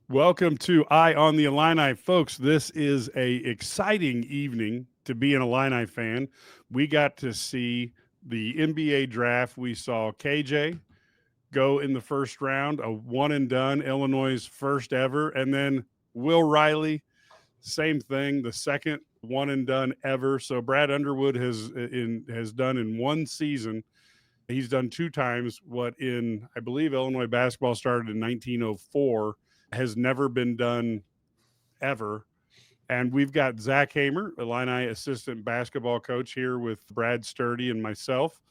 Welcome to Eye on the Illini, folks. This is a exciting evening to be an Illini fan. We got to see the NBA draft. We saw KJ go in the first round, a one and done, Illinois' first ever, and then Will Riley, same thing, the second one and done ever. So Brad Underwood has done in one season. He's done two times what in, I believe, Illinois basketball started in 1904, has never been done ever. And we've got Zach Hamer, Illini Assistant Basketball Coach, here with Brad Sturdy and myself.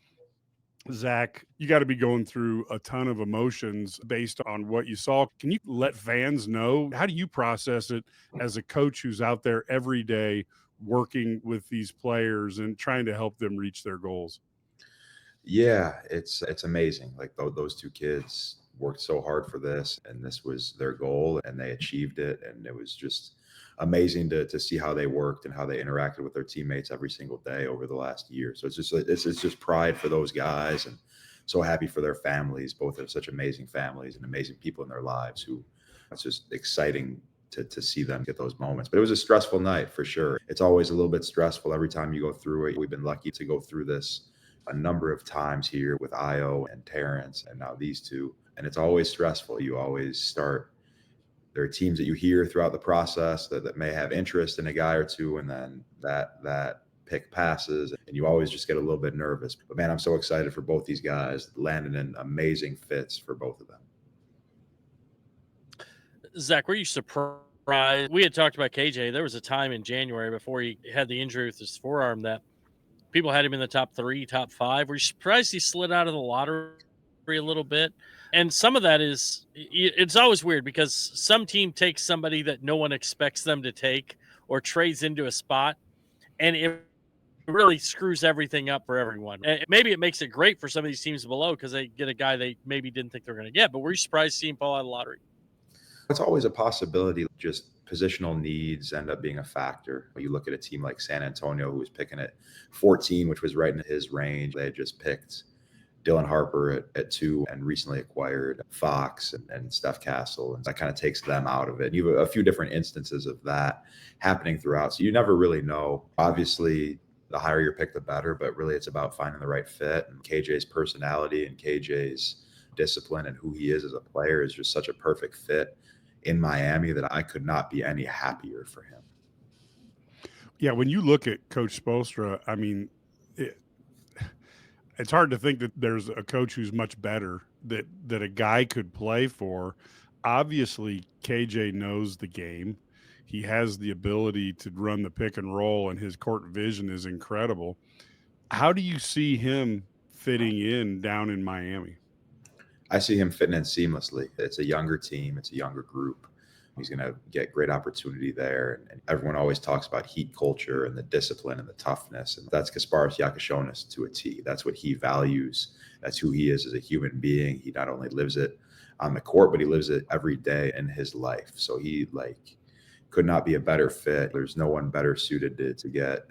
Zach, you got to be going through a ton of emotions based on what you saw. Can you let fans know? How do you process it as a coach who's out there every day working with these players and trying to help them reach their goals? Yeah, it's amazing. Like those two kids worked so hard for this, and this was their goal, and they achieved it. And it was just amazing to see how they worked and how they interacted with their teammates every single day over the last year. So it's just pride for those guys, and so happy for their families. Both have such amazing families and amazing people in their lives. Who it's just exciting to see them get those moments. But it was a stressful night for sure. It's always a little bit stressful every time you go through it. We've been lucky to go through this a number of times here with Io and Terrence and now these two. And it's always stressful. You always start, there are teams that you hear throughout the process that may have interest in a guy or two, and then that pick passes and you always just get a little bit nervous. But man, I'm so excited for both these guys, landing in amazing fits for both of them. Zach, were you surprised? We had talked about KJ. There was a time in January before he had the injury with his forearm that people had him in the top 3, top 5. Were you surprised he slid out of the lottery a little bit? And some of that is, it's always weird because some team takes somebody that no one expects them to take or trades into a spot, and it really screws everything up for everyone. And maybe it makes it great for some of these teams below because they get a guy they maybe didn't think they were going to get. But were you surprised to see him fall out of the lottery? It's always a possibility. Just positional needs end up being a factor. You look at a team like San Antonio, who was picking at 14, which was right in his range. They had just picked Dylan Harper at 2 and recently acquired Fox and Steph Castle. And that kind of takes them out of it. And you have a few different instances of that happening throughout. So you never really know. Obviously, the higher your pick, the better. But really, it's about finding the right fit. And KJ's personality and KJ's discipline and who he is as a player is just such a perfect fit in Miami that I could not be any happier for him. Yeah, when you look at Coach Spoelstra, I mean, it's hard to think that there's a coach who's much better that a guy could play for. Obviously, KJ knows the game. He has the ability to run the pick and roll, and his court vision is incredible. How do you see him fitting in down in Miami? I see him fitting in seamlessly. It's a younger team. It's a younger group. He's going to get great opportunity there. And everyone always talks about heat culture and the discipline and the toughness. And that's Kasparas Yakashonis to a T. That's what he values. That's who he is as a human being. He not only lives it on the court, but he lives it every day in his life. So he could not be a better fit. There's no one better suited to get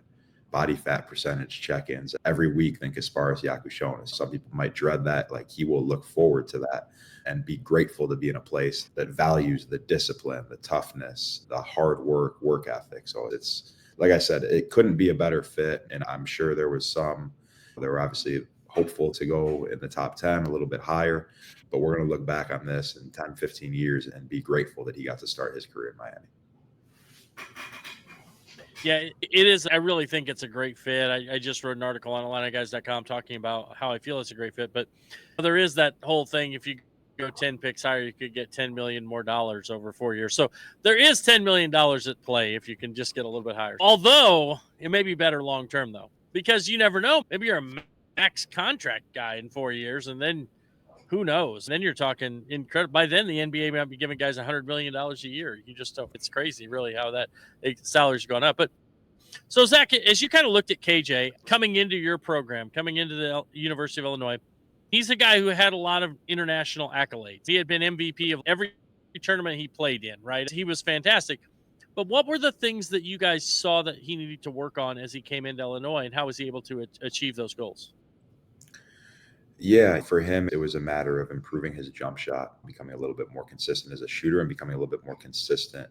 body fat percentage check-ins every week than Kasparas Yakashonis. Some people might dread that. He will look forward to that and be grateful to be in a place that values the discipline, the toughness, the hard work ethic. So it's, like I said, it couldn't be a better fit. And I'm sure there were obviously hopeful to go in the top 10, a little bit higher, but we're going to look back on this in 10, 15 years and be grateful that he got to start his career in Miami. Yeah, it is. I really think it's a great fit. I just wrote an article on IlliniGuys.com talking about how I feel it's a great fit. But there is that whole thing. If you go 10 picks higher, you could get $10 million more over 4 years. So there is $10 million at play if you can just get a little bit higher. Although it may be better long term, though, because you never know. Maybe you're a max contract guy in 4 years, and then who knows? Then you're talking incredible. By then, the NBA might be giving guys $100 million a year. You just don't. It's crazy, really, how that salaries gone up. But so, Zach, as you kind of looked at KJ coming into your program, coming into the University of Illinois, he's a guy who had a lot of international accolades. He had been MVP of every tournament he played in, right? He was fantastic. But what were the things that you guys saw that he needed to work on as he came into Illinois, and how was he able to achieve those goals? Yeah, for him, it was a matter of improving his jump shot, becoming a little bit more consistent as a shooter and becoming a little bit more consistent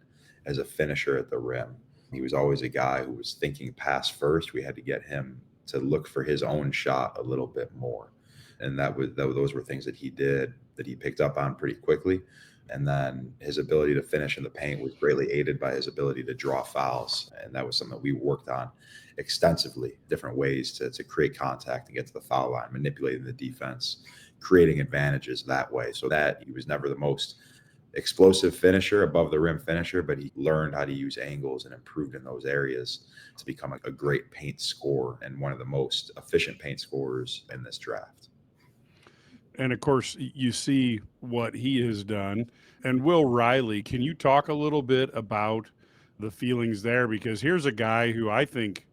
as a finisher at the rim. He was always a guy who was thinking pass first. We had to get him to look for his own shot a little bit more. And those were things that he did that he picked up on pretty quickly. And then his ability to finish in the paint was greatly aided by his ability to draw fouls. And that was something that we worked on extensively, different ways to create contact and get to the foul line, manipulating the defense, creating advantages that way. So that he was never the most explosive finisher, above the rim finisher, but he learned how to use angles and improved in those areas to become a great paint scorer and one of the most efficient paint scorers in this draft. And of course, you see what he has done. And Will Riley, can you talk a little bit about the feelings there? Because here's a guy who I think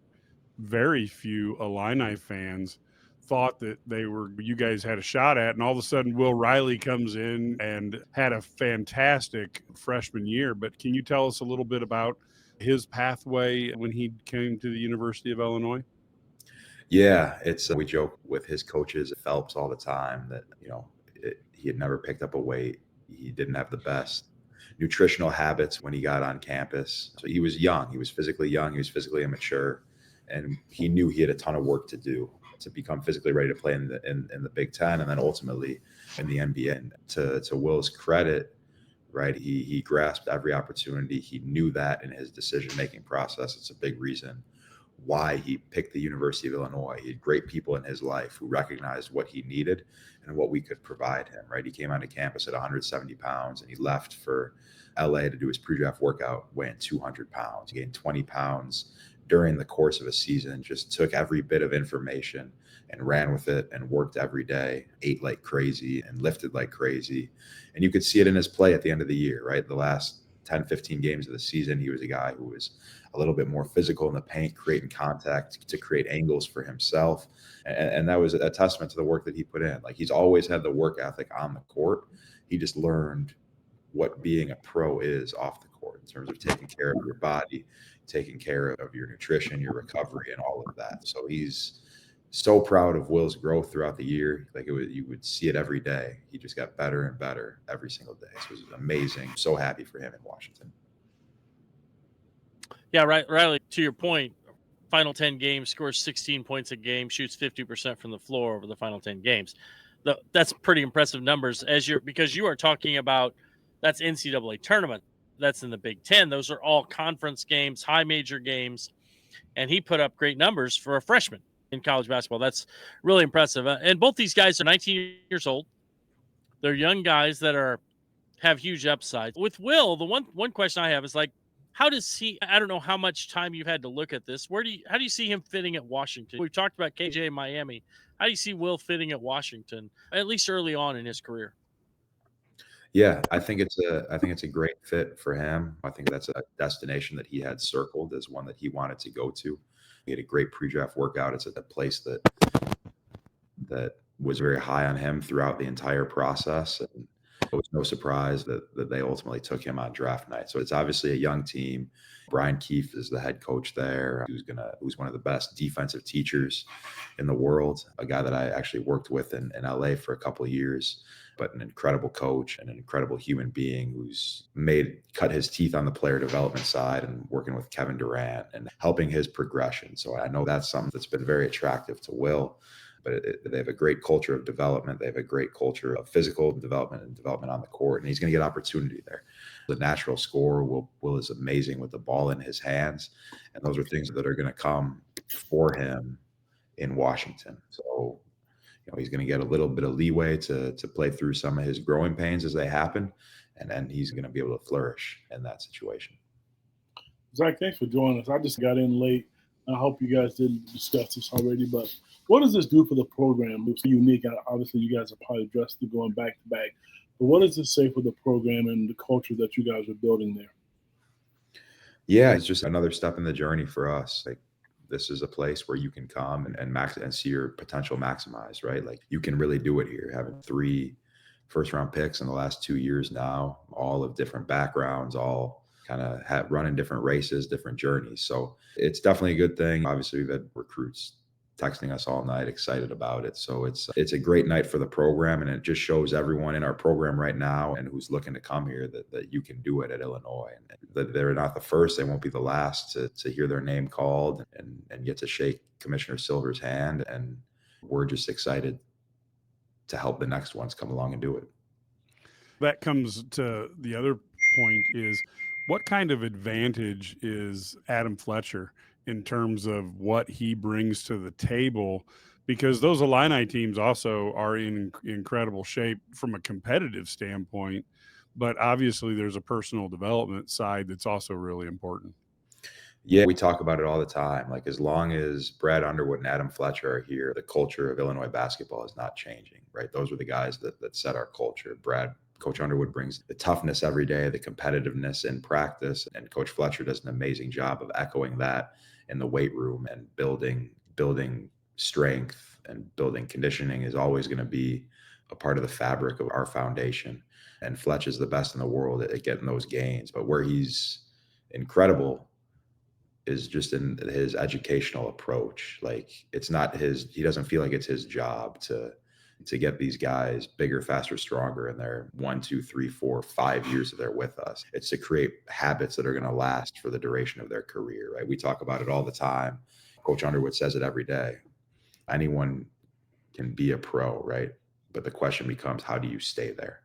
very few Illini fans thought that you guys had a shot at. And all of a sudden, Will Riley comes in and had a fantastic freshman year. But can you tell us a little bit about his pathway when he came to the University of Illinois? Yeah, we joke with his coaches at Phelps all the time that, he had never picked up a weight. He didn't have the best nutritional habits when he got on campus. So he was young. He was physically young. He was physically immature. And he knew he had a ton of work to do to become physically ready to play in the Big Ten and then ultimately in the NBA. And to Will's credit, right, he grasped every opportunity. He knew that in his decision-making process. It's a big reason why he picked the University of Illinois. He had great people in his life who recognized what he needed and what we could provide him, right? He came onto campus at 170 pounds and he left for LA to do his pre-draft workout weighing 200 pounds. He gained 20 pounds during the course of a season, just took every bit of information and ran with it and worked every day, ate like crazy and lifted like crazy. And you could see it in his play at the end of the year, right? The last 10, 15 games of the season, he was a guy who was a little bit more physical in the paint, creating contact to create angles for himself. And that was a testament to the work that he put in. Like, he's always had the work ethic on the court. He just learned what being a pro is off the court in terms of taking care of your body, taking care of your nutrition, your recovery, and all of that. So he's so proud of Will's growth throughout the year. Like, you would see it every day. He just got better and better every single day. So it was amazing. So happy for him in Washington. Yeah, right. Riley, to your point, final 10 games, scores 16 points a game, shoots 50% from the floor over the final 10 games. That's pretty impressive numbers because you are talking about that's NCAA tournament. That's in the Big Ten. Those are all conference games, high major games. And he put up great numbers for a freshman in college basketball. That's really impressive. And both these guys are 19 years old. They're young guys that have huge upside. With Will, the one question I have is, like, how does he, I don't know how much time you've had to look at this. How do you see him fitting at Washington? We've talked about KJ in Miami. How do you see Will fitting at Washington, at least early on in his career? Yeah, I think it's a great fit for him. I think that's a destination that he had circled as one that he wanted to go to. He had a great pre-draft workout. It's at a place that was very high on him throughout the entire process. And it was no surprise that they ultimately took him on draft night. So it's obviously a young team. Brian Keefe is the head coach there, who's one of the best defensive teachers in the world, a guy that I actually worked with in LA for a couple of years, but an incredible coach and an incredible human being who's cut his teeth on the player development side and working with Kevin Durant and helping his progression. So I know that's something that's been very attractive to Will. But they have a great culture of development. They have a great culture of physical development and development on the court. And he's going to get opportunity there. The natural scorer, Will is amazing with the ball in his hands. And those are things that are going to come for him in Washington. So, he's going to get a little bit of leeway to play through some of his growing pains as they happen. And then he's going to be able to flourish in that situation. Zach, thanks for joining us. I just got in late. I hope you guys didn't discuss this already, but what does this do for the program? It's unique. Obviously, you guys are probably addressed to going back to back. But what does this say for the program and the culture that you guys are building there? Yeah, it's just another step in the journey for us. Like, this is a place where you can come and see your potential maximized, right? Like, you can really do it here. Having 3 first-round picks in the last 2 years now, all of different backgrounds, all kind of running different races, different journeys. So it's definitely a good thing. Obviously, we've had recruits texting us all night, excited about it. So it's a great night for the program, and it just shows everyone in our program right now and who's looking to come here that you can do it at Illinois, and that they're not the first, they won't be the last to hear their name called and get to shake Commissioner Silver's hand. And we're just excited to help the next ones come along and do it. That comes to the other point is, what kind of advantage is Adam Fletcher in terms of what he brings to the table? Because those Illini teams also are in incredible shape from a competitive standpoint, but obviously there's a personal development side that's also really important. Yeah, we talk about it all the time. Like, as long as Brad Underwood and Adam Fletcher are here, the culture of Illinois basketball is not changing, right? Those are the guys that set our culture. Coach Underwood brings the toughness every day, the competitiveness in practice, and Coach Fletcher does an amazing job of echoing that in the weight room, and building strength and building conditioning is always going to be a part of the fabric of our foundation. And Fletch is the best in the world at getting those gains. But where he's incredible is just in his educational approach. Like, he doesn't feel like it's his job to get these guys bigger, faster, stronger in their 1, 2, 3, 4, 5 years that they're with us. It's to create habits that are going to last for the duration of their career, right? We talk about it all the time. Coach Underwood says it every day. Anyone can be a pro, right? But the question becomes, how do you stay there?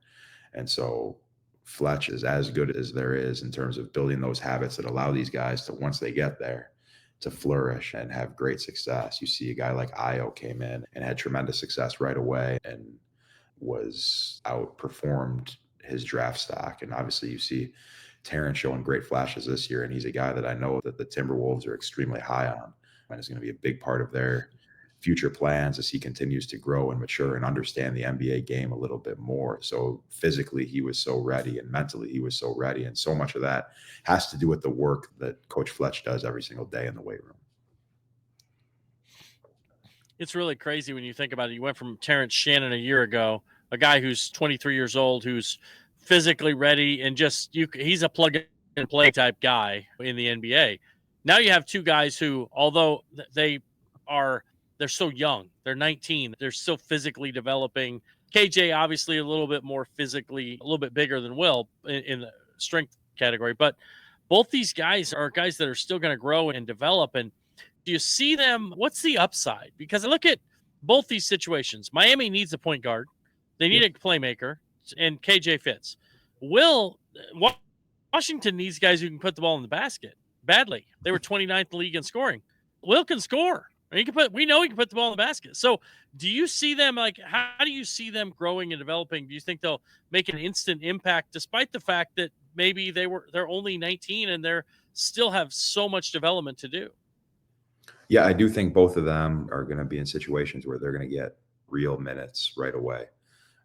And so Fletch is as good as there is in terms of building those habits that allow these guys to, once they get there, to flourish and have great success. You see a guy like Io came in and had tremendous success right away and was outperformed his draft stock. And obviously you see Terrence showing great flashes this year, and he's a guy that I know that the Timberwolves are extremely high on, and is going to be a big part of their future plans as he continues to grow and mature and understand the NBA game a little bit more. So physically he was so ready, and mentally he was so ready. And so much of that has to do with the work that Coach Fletch does every single day in the weight room. It's really crazy when you think about it. You went from Terrence Shannon a year ago, a guy who's 23 years old, who's physically ready, and he's a plug and play type guy in the NBA. Now you have two guys who, although they're so young. They're 19. They're still physically developing. KJ, obviously, a little bit more physically, a little bit bigger than Will in the strength category. But both these guys are guys that are still going to grow and develop. And do you see them? What's the upside? Because I look at both these situations. Miami needs a point guard. They need a playmaker, and KJ fits. Washington needs guys who can put the ball in the basket badly. They were 29th in the league in scoring. Will can score. We know he can put the ball in the basket. So do you see them, how do you see them growing and developing? Do you think they'll make an instant impact, despite the fact that maybe they're only 19 and they're still have so much development to do? Yeah, I do think both of them are going to be in situations where they're going to get real minutes right away.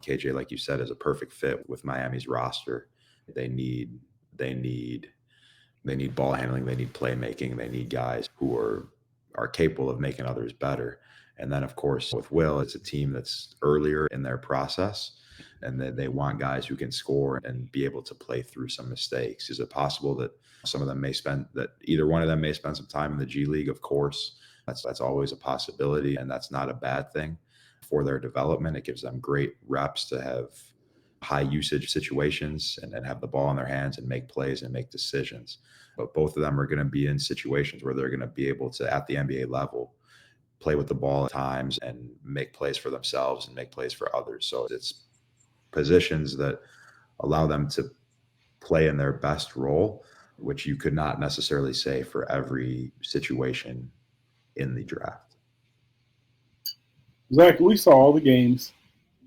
KJ, like you said, is a perfect fit with Miami's roster. They need ball handling. They need playmaking. They need guys who are capable of making others better. And then, of course, with Will, it's a team that's earlier in their process, and they want guys who can score and be able to play through some mistakes. Is it possible that either one of them may spend some time in the G League? Of course, that's always a possibility, and that's not a bad thing for their development. It gives them great reps to have high usage situations and have the ball in their hands and make plays and make decisions. But both of them are going to be in situations where they're going to be able to, at the NBA level, play with the ball at times and make plays for themselves and make plays for others. So it's positions that allow them to play in their best role, which you could not necessarily say for every situation in the draft. Zach, we saw all the games,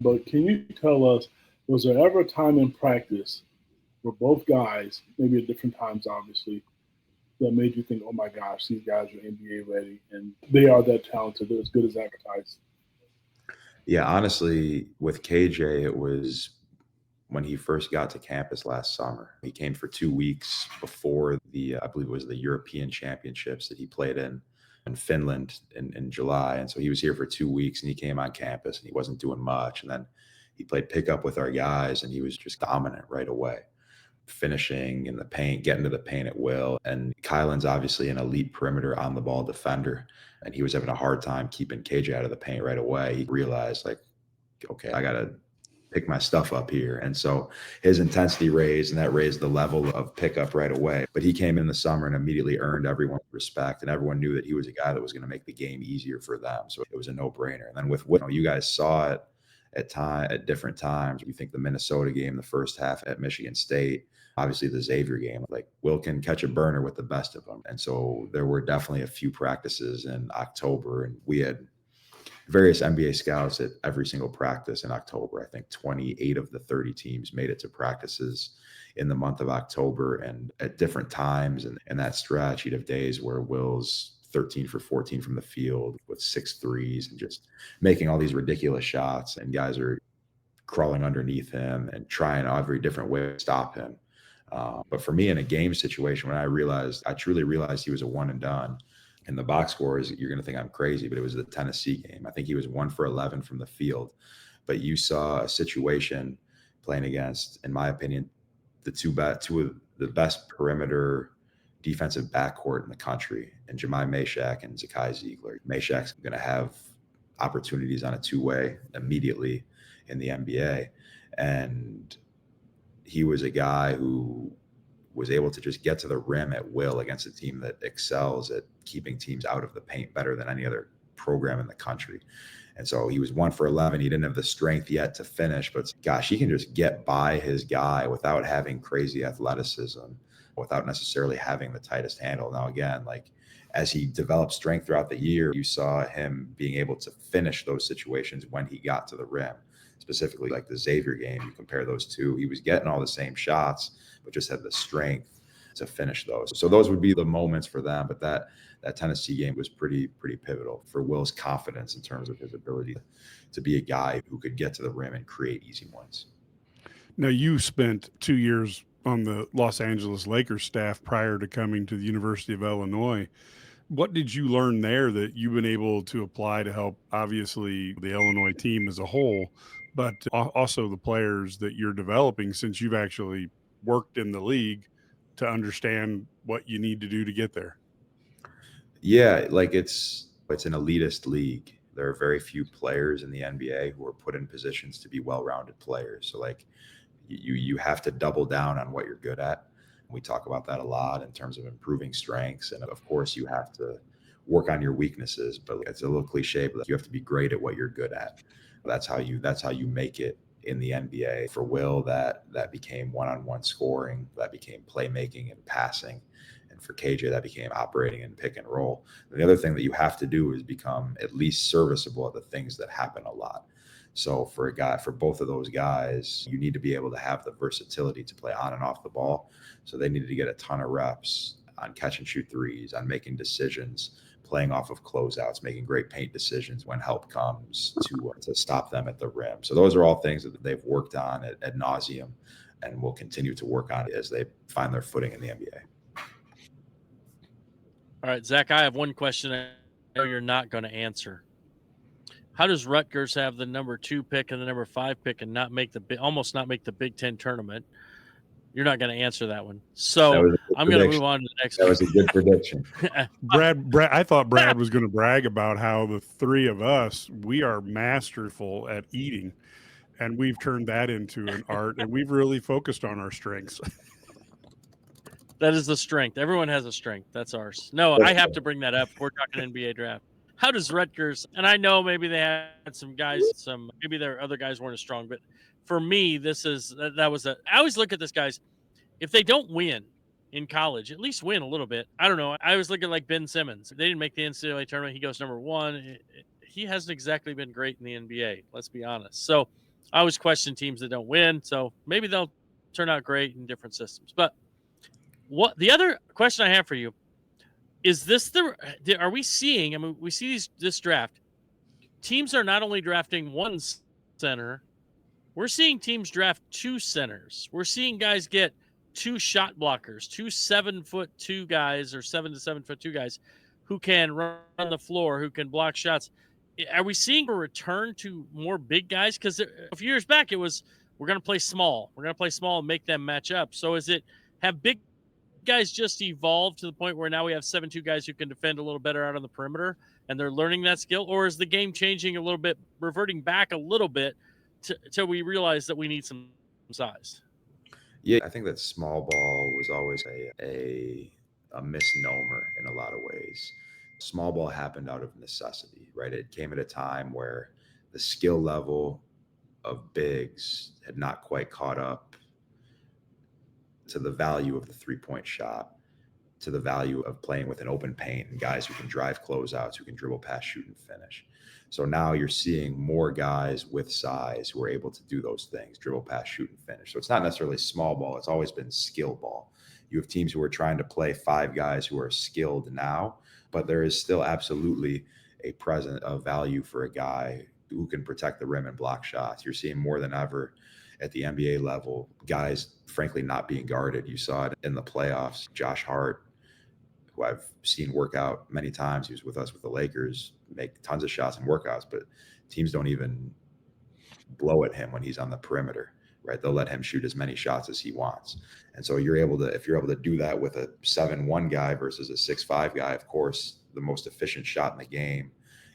but can you tell us, was there ever a time in practice where both guys, maybe at different times, obviously, that made you think, oh my gosh, these guys are NBA ready and they are that talented, they're as good as advertised? Yeah, honestly, with KJ, it was when he first got to campus last summer. He came for 2 weeks before I believe it was the European Championships that he played in Finland in July. And so he was here for 2 weeks, and he came on campus and he wasn't doing much. And then he played pickup with our guys, and he was just dominant right away. finishing in the paint, getting to the paint at will. And Kylan's obviously an elite perimeter on the ball defender, and he was having a hard time keeping KJ out of the paint right away. He realized, like, okay, I got to pick my stuff up here. And so his intensity raised, and that raised the level of pickup right away. But he came in the summer and immediately earned everyone's respect, and everyone knew that he was a guy that was going to make the game easier for them. So it was a no-brainer. And then with Will, you guys saw it at different times. You think the Minnesota game, the first half at Michigan State, obviously the Xavier game, like, Will can catch a burner with the best of them. And so there were definitely a few practices in October, and we had various NBA scouts at every single practice in October. I think 28 of the 30 teams made it to practices in the month of October, and at different times. And in that stretch, you'd have days where Will's 13 for 14 from the field with 6 threes and just making all these ridiculous shots, and guys are crawling underneath him and trying every different way to stop him. But for me, in a game situation, when I truly realized he was a one and done. And the box scores, you're going to think I'm crazy, but it was the Tennessee game. I think he was 1 for 11 from the field. But you saw a situation playing against, in my opinion, two of the best perimeter defensive backcourt in the country, and Jemai Mashak and Zakai Ziegler. Mashak's going to have opportunities on a two-way immediately in the NBA. And he was a guy who was able to just get to the rim at will against a team that excels at keeping teams out of the paint better than any other program in the country. And so he was 1 for 11. He didn't have the strength yet to finish, but gosh, he can just get by his guy without having crazy athleticism, without necessarily having the tightest handle. Now, again, like, as he developed strength throughout the year, you saw him being able to finish those situations when he got to the rim. Specifically, like the Xavier game, you compare those two, he was getting all the same shots, but just had the strength to finish those. So those would be the moments for them. But that Tennessee game was pretty pivotal for Will's confidence in terms of his ability to be a guy who could get to the rim and create easy ones. Now, you spent 2 years on the Los Angeles Lakers staff prior to coming to the University of Illinois. What did you learn there that you've been able to apply to help, obviously, the Illinois team as a whole, but also the players that you're developing, since you've actually worked in the league to understand what you need to do to get there? Yeah, like, it's an elitist league. There are very few players in the NBA who are put in positions to be well-rounded players. So, like, you have to double down on what you're good at. We talk about that a lot in terms of improving strengths. And of course, you have to work on your weaknesses, but it's a little cliche, but you have to be great at what you're good at. That's how you make it in the NBA. For Will, that became one-on-one scoring, that became playmaking and passing. And for KJ, that became operating and pick and roll. And the other thing that you have to do is become at least serviceable at the things that happen a lot. So for both of those guys, you need to be able to have the versatility to play on and off the ball. So they needed to get a ton of reps on catch and shoot threes, on making decisions, playing off of closeouts, making great paint decisions when help comes to stop them at the rim. So those are all things that they've worked on ad nauseum, and will continue to work on as they find their footing in the NBA. All right, Zach, I have one question I know you're not going to answer. How does Rutgers have the number 2 pick and the number 5 pick and almost not make the Big Ten tournament? You're not going to answer that one. So I'm going to move on to the next one. That was a good prediction. Brad, I thought Brad was going to brag about how the three of us, we are masterful at eating, and we've turned that into an art, and we've really focused on our strengths. That is the strength. Everyone has a strength. That's ours. No, I have to bring that up. We're talking NBA draft. How does Rutgers, and I know maybe they had some guys, maybe their other guys weren't as strong, but for me, I always look at this, guys, if they don't win in college, at least win a little bit. I don't know. I was looking like Ben Simmons. They didn't make the NCAA tournament. He goes number 1. He hasn't exactly been great in the NBA. Let's be honest. So I always question teams that don't win. So maybe they'll turn out great in different systems. But the other question I have for you, is this are we seeing, I mean, we see this draft, teams are not only drafting 1 center, we're seeing teams draft 2 centers. We're seeing guys get 2 shot blockers, 2 7'2" guys, or 7 to 7'2" guys who can run the floor, who can block shots. Are we seeing a return to more big guys? Because a few years back, it was we're going to play small. We're going to play small and make them match up. So have big guys just evolved to the point where now we have 7-2 guys who can defend a little better out on the perimeter and they're learning that skill? Or is the game changing a little bit, reverting back a little bit till we realize that we need some size? Yeah, I think that small ball was always a misnomer in a lot of ways. Small ball happened out of necessity, right? It came at a time where the skill level of bigs had not quite caught up to the value of the three-point shot, to the value of playing with an open paint and guys who can drive closeouts, who can dribble, pass, shoot, and finish. So now you're seeing more guys with size who are able to do those things, dribble, pass, shoot, and finish. So it's not necessarily small ball. It's always been skill ball. You have teams who are trying to play 5 guys who are skilled now, but there is still absolutely a present of value for a guy who can protect the rim and block shots. You're seeing more than ever at the NBA level, guys, frankly, not being guarded. You saw it in the playoffs. Josh Hart, who I've seen work out many times, he was with us with the Lakers, make tons of shots and workouts, but teams don't even blow at him when he's on the perimeter, right? They'll let him shoot as many shots as he wants. And so if you're able to do that with a 7-1 guy versus a 6'5 guy, of course, the most efficient shot in the game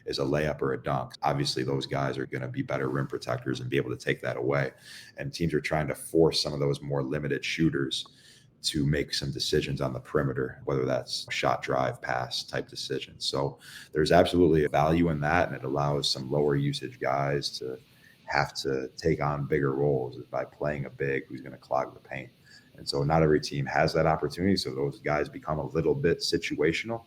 is a layup or a dunk. Obviously, those guys are going to be better rim protectors and be able to take that away. And teams are trying to force some of those more limited shooters to make some decisions on the perimeter, whether that's shot, drive, pass type decisions. So there's absolutely a value in that, and it allows some lower usage guys to have to take on bigger roles by playing a big who's going to clog the paint. And so not every team has that opportunity. So those guys become a little bit situational.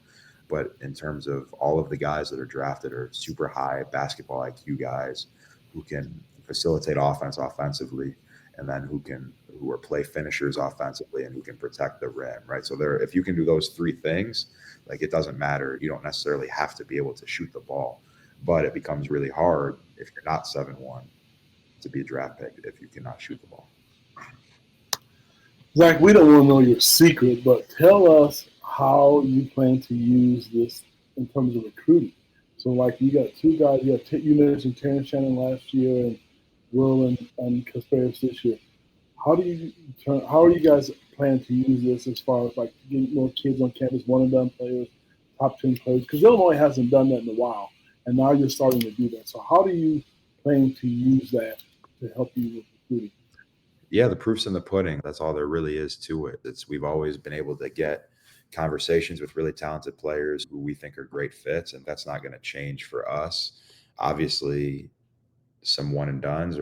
But in terms of all of the guys that are drafted are super high basketball IQ guys who can facilitate offense offensively, and then who are play finishers offensively and who can protect the rim, right? So if you can do those 3 things, like, it doesn't matter. You don't necessarily have to be able to shoot the ball, but it becomes really hard if you're not 7-1 to be a draft pick if you cannot shoot the ball. Zach, we don't want to know your secret, but tell us how you plan to use this in terms of recruiting. So, like, you got 2 guys. You mentioned Terrence Shannon last year and Will and Kasparis this year. How are you guys planning to use this as far as, like, getting more kids on campus, one-and-done players, top 10 players? Because Illinois hasn't done that in a while, and now you're starting to do that. So how do you plan to use that to help you with recruiting? Yeah, the proof's in the pudding. That's all there really is to it. We've always been able to get conversations with really talented players who we think are great fits, and that's not going to change for us. Obviously, some one and dones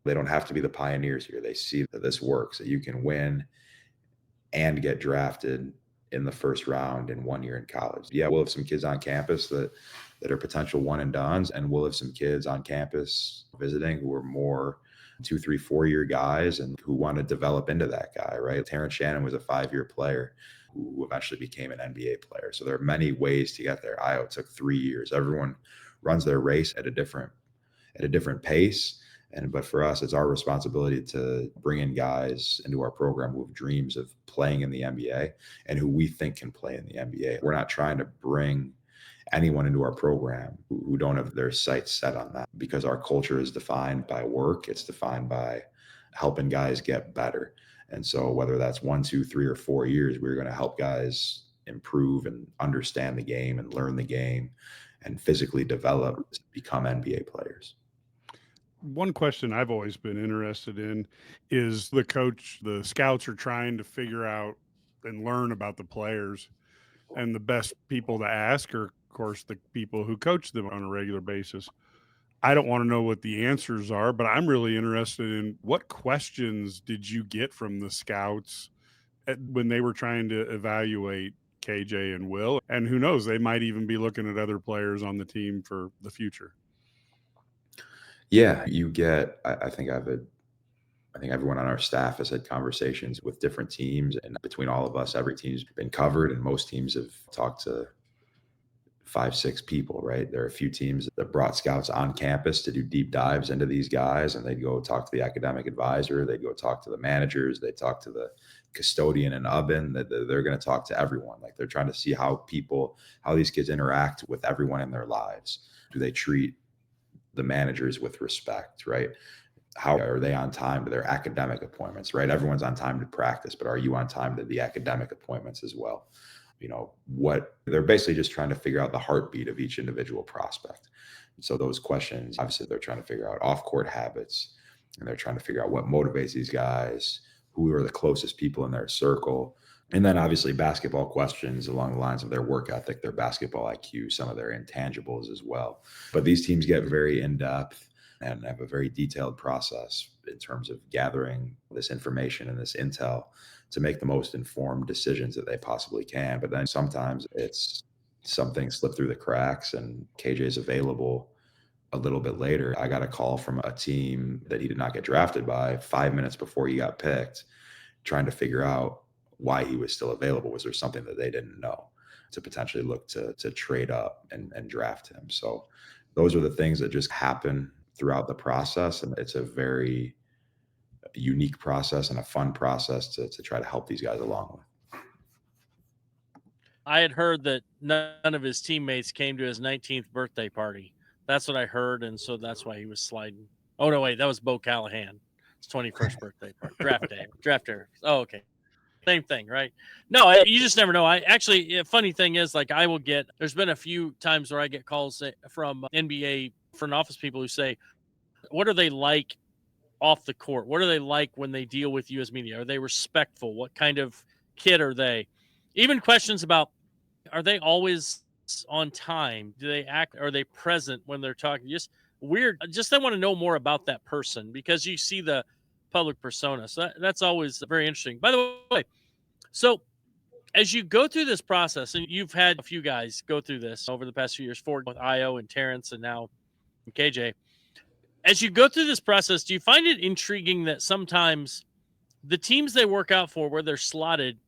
they don't have to be the pioneers here. They see that this works, that you can win and get drafted in the first round in 1 year in college. Yeah, we'll have some kids on campus that are potential one and dones, and we'll have some kids on campus visiting who are more 2, 3, 4-year guys and who want to develop into that guy, right? Terrence Shannon was a 5-year player who eventually became an NBA player. So there are many ways to get there. Io took 3 years. Everyone runs their race at a different pace. But for us, it's our responsibility to bring in guys into our program who have dreams of playing in the NBA and who we think can play in the NBA. We're not trying to bring anyone into our program who don't have their sights set on that, because our culture is defined by work. It's defined by helping guys get better. And so whether that's 1, 2, 3, or 4 years, we're going to help guys improve and understand the game and learn the game and physically develop to become NBA players. One question I've always been interested in is the scouts are trying to figure out and learn about the players, and the best people to ask are, of course, the people who coach them on a regular basis. I don't want to know what the answers are, but I'm really interested in what questions did you get from the scouts when they were trying to evaluate KJ and Will? And who knows, they might even be looking at other players on the team for the future. Yeah, you get, I think everyone on our staff has had conversations with different teams, and between all of us, every team's been covered, and most teams have talked to 5, 6 people, right? There are a few teams that brought scouts on campus to do deep dives into these guys, and they'd go talk to the academic advisor, they'd go talk to the managers, they'd talk to the custodian and oven, that they're going to talk to everyone. Like, they're trying to see how these kids interact with everyone in their lives. Do they treat the managers with respect, right? how are they on time to their academic appointments, right? Everyone's on time to practice, but are you on time to the academic appointments as well? What they're basically just trying to figure out the heartbeat of each individual prospect. So those questions, obviously they're trying to figure out off-court habits, and they're trying to figure out what motivates these guys, who are the closest people in their circle. And then obviously basketball questions along the lines of their work ethic, their basketball IQ, some of their intangibles as well. But these teams get very in-depth and have a very detailed process in terms of gathering this information and this intel to make the most informed decisions that they possibly can. But then sometimes it's something slip through the cracks and KJ is available a little bit later. I got a call from a team that he did not get drafted by 5 minutes before he got picked, trying to figure out why he was still available. Was there something that they didn't know to potentially look to trade up and draft him? So those are the things that just happen throughout the process. And it's a very unique process and a fun process to try to help these guys along with. I had heard that none of his teammates came to his 19th birthday party. That's what I heard, and so that's why he was sliding. Oh, no, wait, that was Bo Callahan. His 21st birthday party. Draft day. Oh, okay. Same thing, right? No, you just never know. A funny thing is, like, there's been a few times where I get calls from NBA front office people who say, what are they like off the court? What are they like when they deal with you as media? Are they respectful? What kind of kid are they? Even questions about, are they always on time? Do they act? Are they present when they're talking? Just weird. Just I want to know more about that person because you see the public persona. So that's always very interesting. By the way, so as you go through this process, and you've had a few guys go through this over the past few years, Ford with Io and Terrence and now KJ. As you go through this process, do you find it intriguing that sometimes the teams they work out for where they're slotted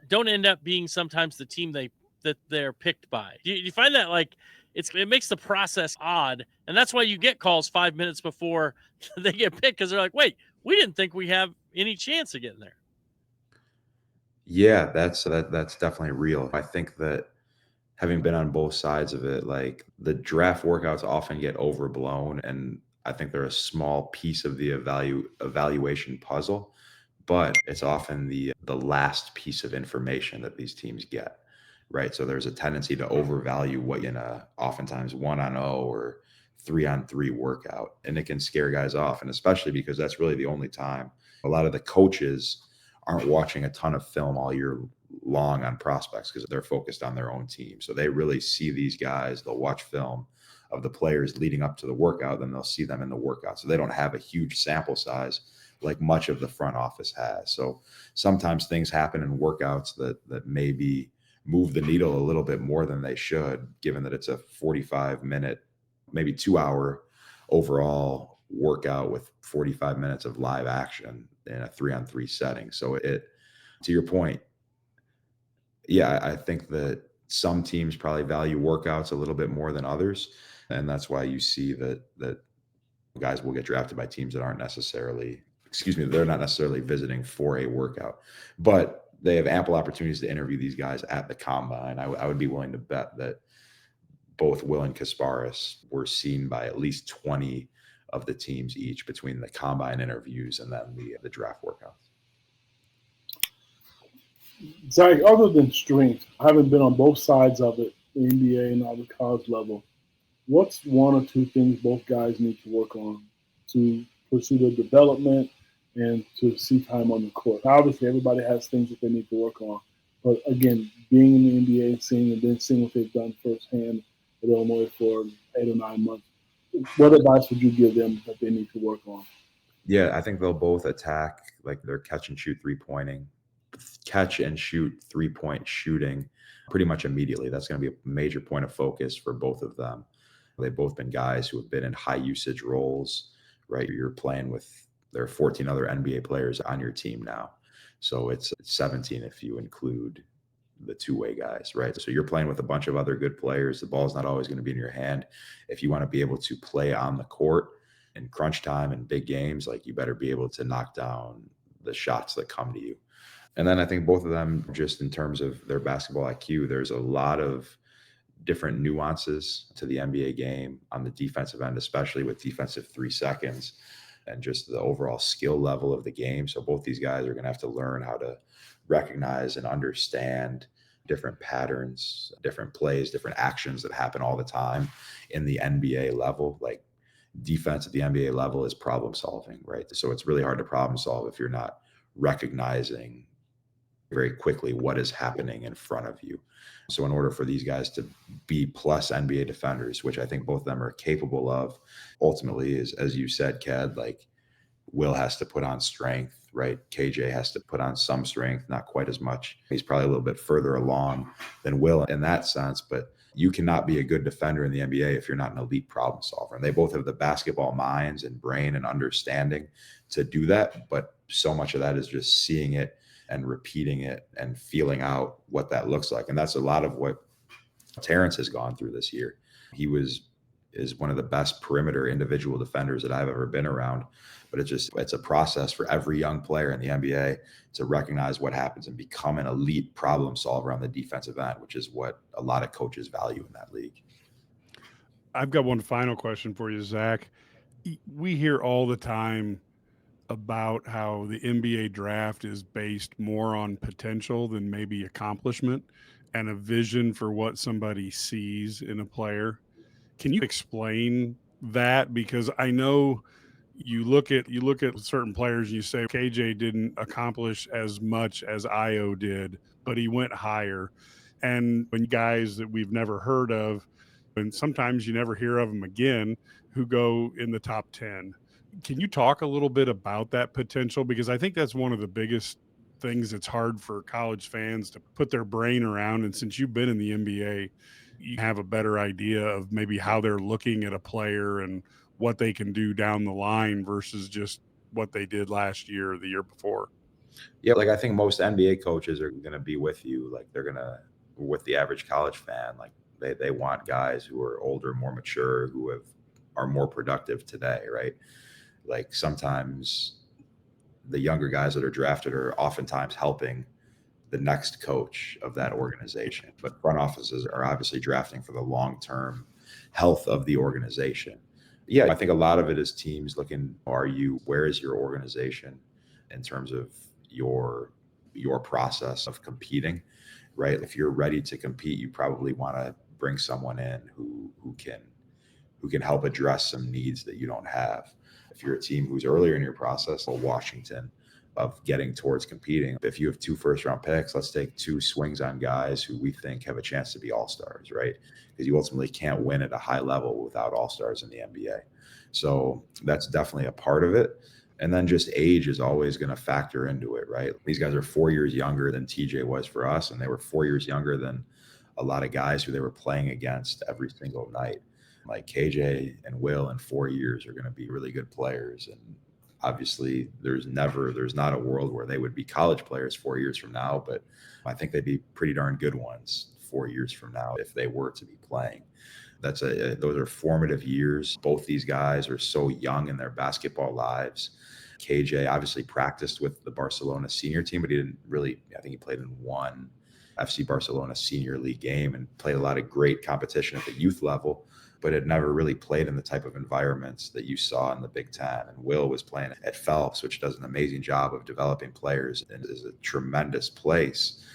don't end up being sometimes the team that they're picked by? Do you find that like it makes the process odd, and that's why you get calls 5 minutes before they get picked because they're like, wait, we didn't think we have any chance of getting there. Yeah, that's definitely real. I think that having been on both sides of it, like the draft workouts often get overblown, and I think they're a small piece of the evaluation puzzle, but it's often the last piece of information that these teams get, right? So there's a tendency to overvalue what in a oftentimes 1-on-0 or 3-on-3 workout, and it can scare guys off, and especially because that's really the only time a lot of the coaches aren't watching a ton of film all year long on prospects because they're focused on their own team. So they really see these guys, they'll watch film of the players leading up to the workout, then they'll see them in the workout. So they don't have a huge sample size like much of the front office has. So sometimes things happen in workouts that maybe move the needle a little bit more than they should, given that it's a 45-minute, maybe 2-hour overall workout with 45 minutes of live action in a 3-on-3 setting. So to your point, yeah, I think that some teams probably value workouts a little bit more than others. And that's why you see that guys will get drafted by teams that they're not necessarily visiting for a workout, but they have ample opportunities to interview these guys at the combine. I would be willing to bet that both Will and Kasparis were seen by at least 20 of the teams each between the combine interviews and then the draft workouts. Zach, other than strength, having been on both sides of it, the NBA and all the college level, what's one or two things both guys need to work on to pursue their development and to see time on the court? Obviously, everybody has things that they need to work on. But again, being in the NBA and seeing what they've done firsthand at Illinois for 8 or 9 months, what advice would you give them that they need to work on? Yeah, I think they'll both attack like their catch and shoot 3-point shooting pretty much immediately. That's going to be a major point of focus for both of them. They've both been guys who have been in high usage roles, right? You're playing with, there are 14 other NBA players on your team now. So it's 17 if you include the two-way guys, right? So you're playing with a bunch of other good players. The ball's not always going to be in your hand. If you want to be able to play on the court in crunch time and big games, like you better be able to knock down the shots that come to you. And then I think both of them, just in terms of their basketball IQ, there's a lot of different nuances to the NBA game on the defensive end, especially with defensive 3 seconds. and just the overall skill level of the game. So both these guys are going to have to learn how to recognize and understand different patterns, different plays, different actions that happen all the time in the NBA level. Like defense at the NBA level is problem solving, right? So it's really hard to problem solve if you're not recognizing very quickly what is happening in front of you. So in order for these guys to be plus NBA defenders, which I think both of them are capable of, ultimately is, as you said, Ked, like Will has to put on strength, right? KJ has to put on some strength, not quite as much. He's probably a little bit further along than Will in that sense, but you cannot be a good defender in the NBA if you're not an elite problem solver. And they both have the basketball minds and brain and understanding to do that. But so much of that is just seeing it and repeating it and feeling out what that looks like. And that's a lot of what Terrence has gone through this year. He is one of the best perimeter individual defenders that I've ever been around. But it's a process for every young player in the NBA to recognize what happens and become an elite problem solver on the defensive end, which is what a lot of coaches value in that league. I've got one final question for you, Zach. We hear all the time about how the NBA draft is based more on potential than maybe accomplishment and a vision for what somebody sees in a player. Can you explain that? Because I know you look at certain players and you say KJ didn't accomplish as much as Io did, but he went higher. And when guys that we've never heard of, and sometimes you never hear of them again, who go in the top 10. Can you talk a little bit about that potential? Because I think that's one of the biggest things that's hard for college fans to put their brain around. And since you've been in the NBA, you have a better idea of maybe how they're looking at a player and what they can do down the line versus just what they did last year or the year before. Yeah, like I think most NBA coaches are going to be with you. Like they're going to, with the average college fan, like they want guys who are older, more mature, who are more productive today, right? Like sometimes the younger guys that are drafted are oftentimes helping the next coach of that organization. But front offices are obviously drafting for the long-term health of the organization. Yeah, I think a lot of it is teams looking, where is your organization in terms of your process of competing, right? If you're ready to compete, you probably want to bring someone in who can help address some needs that you don't have. If you're a team who's earlier in your process, like Washington, of getting towards competing, if you have 2 first-round picks, let's take 2 swings on guys who we think have a chance to be all-stars, right? Because you ultimately can't win at a high level without all-stars in the NBA. So that's definitely a part of it. And then just age is always going to factor into it, right? These guys are 4 years younger than TJ was for us, and they were 4 years younger than a lot of guys who they were playing against every single night. Like KJ and Will in 4 years are going to be really good players. And obviously there's not a world where they would be college players 4 years from now, but I think they'd be pretty darn good ones 4 years from now if they were to be playing. Those are formative years. Both these guys are so young in their basketball lives. KJ obviously practiced with the Barcelona senior team, but he didn't really, I think he played in one FC Barcelona senior league game and played a lot of great competition at the youth level, but had never really played in the type of environments that you saw in the Big Ten. And Will was playing at Phelps, which does an amazing job of developing players and is a tremendous place.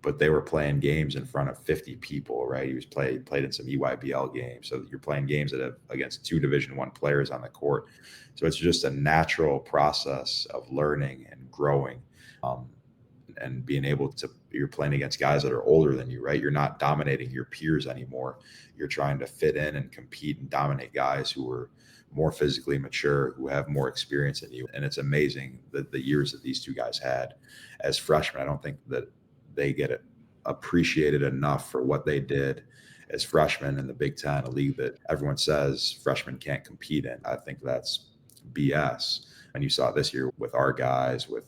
But they were playing games in front of 50 people, right? He was played in some EYBL games. So you're playing games against 2 Division I players on the court. So it's just a natural process of learning and growing. And being able to, you're playing against guys that are older than you, right? You're not dominating your peers anymore. You're trying to fit in and compete and dominate guys who are more physically mature, who have more experience than you. And it's amazing that the years that these 2 guys had as freshmen. I don't think that they get appreciated enough for what they did as freshmen in the Big Ten, a league that everyone says freshmen can't compete in. I think that's BS. And you saw this year with our guys, with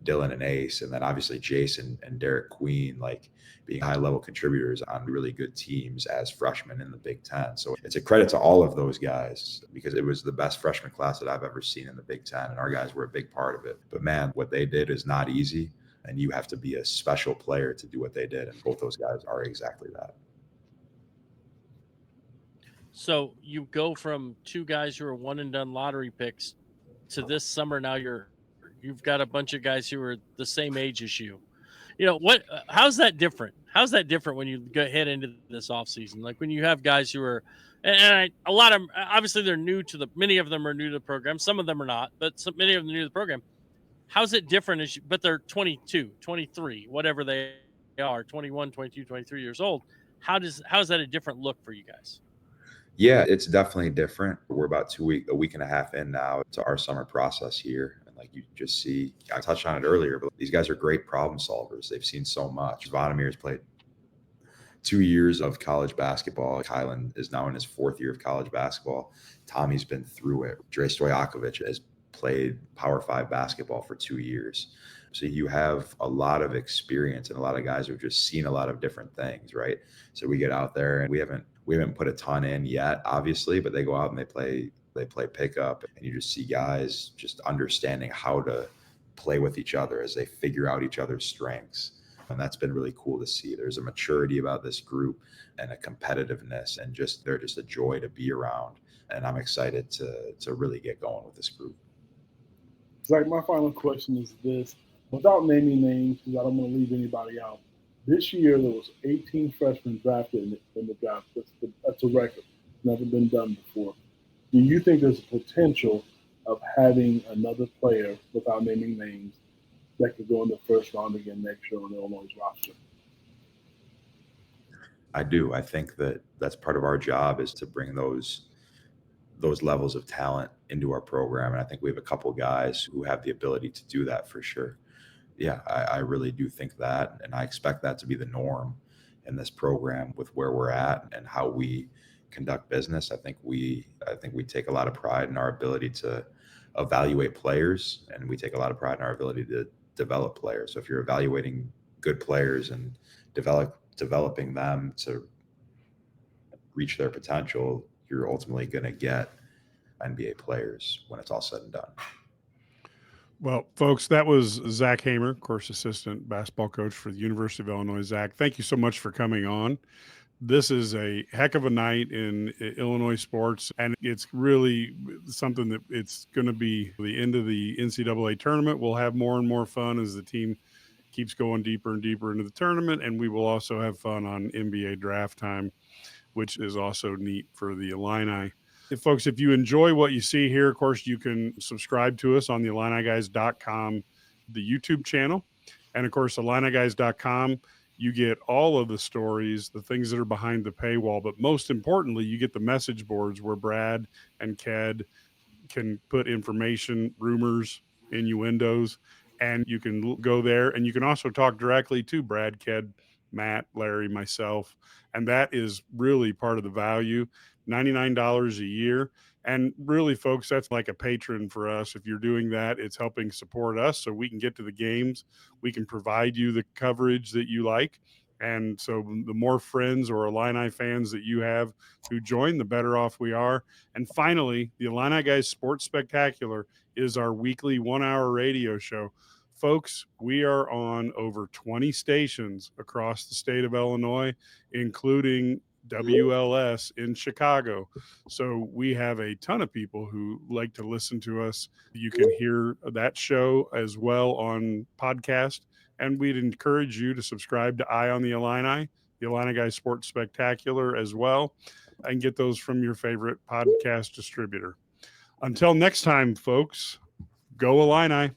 Dylan and Ace, and then obviously Jason and Derek Queen, like being high-level contributors on really good teams as freshmen in the Big Ten. So it's a credit to all of those guys because it was the best freshman class that I've ever seen in the Big Ten, and our guys were a big part of it. But man, what they did is not easy, and you have to be a special player to do what they did, and both those guys are exactly that. So you go from 2 guys who are one-and-done lottery picks to this summer now, you've got a bunch of guys who are the same age as you. How's that different? How's that different when you head into this off season? Like when you have guys who are, a lot of them, obviously they're many of them are new to the program. Some of them are not, but many of them are new to the program. How's it different but they're 22, 23, whatever they are, 21, 22, 23 years old. How is that a different look for you guys? Yeah, it's definitely different. We're about a week and a half in now to our summer process here. And like you just see, I touched on it earlier, but these guys are great problem solvers. They've seen so much. Vodamir's played 2 years of college basketball. Kylan is now in his 4th year of college basketball. Tommy's been through it. Dre Stojakovic has played Power 5 basketball for 2 years. So you have a lot of experience and a lot of guys who've just seen a lot of different things, right? So we get out there and we haven't put a ton in yet, obviously, but they go out and they play pickup, and you just see guys just understanding how to play with each other as they figure out each other's strengths. And that's been really cool to see. There's a maturity about this group and a competitiveness, and they're just a joy to be around. And I'm excited to really get going with this group. Zach, my final question is this. Without naming names, because I don't want to leave anybody out, this year there was 18 freshmen drafted in the draft. That's a record. Never been done before. Do you think there's a potential of having another player, without naming names, that could go in the first round again next year on Illinois' roster? I do. I think that's part of our job, is to bring those levels of talent into our program. And I think we have a couple guys who have the ability to do that for sure. Yeah, I really do think that. And I expect that to be the norm in this program with where we're at and how we conduct business. I think we take a lot of pride in our ability to evaluate players, and we take a lot of pride in our ability to develop players. So if you're evaluating good players and developing them to reach their potential, you're ultimately going to get NBA players when it's all said and done. Well, folks, that was Zach Hamer, course assistant basketball coach for the University of Illinois. Zach, thank you so much for coming on. This is a heck of a night in Illinois sports, and it's really something that it's going to be the end of the NCAA tournament. We'll have more and more fun as the team keeps going deeper and deeper into the tournament, and we will also have fun on NBA draft time, which is also neat for the Illini. Folks, if you enjoy what you see here, of course, you can subscribe to us on the IlliniGuys.com, the YouTube channel. And, of course, IlliniGuys.com, you get all of the stories, the things that are behind the paywall. But most importantly, you get the message boards where Brad and Ked can put information, rumors, innuendos, and you can go there. And you can also talk directly to Brad, Ked, Matt, Larry, myself. And that is really part of the value. $99 a year. And really, folks, that's like a patron for us. If you're doing that, it's helping support us so we can get to the games. We can provide you the coverage that you like. And so the more friends or Illini fans that you have who join, the better off we are. And finally, the IlliniGuys Sports Spectacular is our weekly 1-hour radio show. Folks, we are on over 20 stations across the state of Illinois, including WLS in Chicago. So we have a ton of people who like to listen to us. You can hear that show as well on podcast. And we'd encourage you to subscribe to Eye on the Illini, the IlliniGuys Sports Spectacular as well, and get those from your favorite podcast distributor. Until next time, folks, go Illini.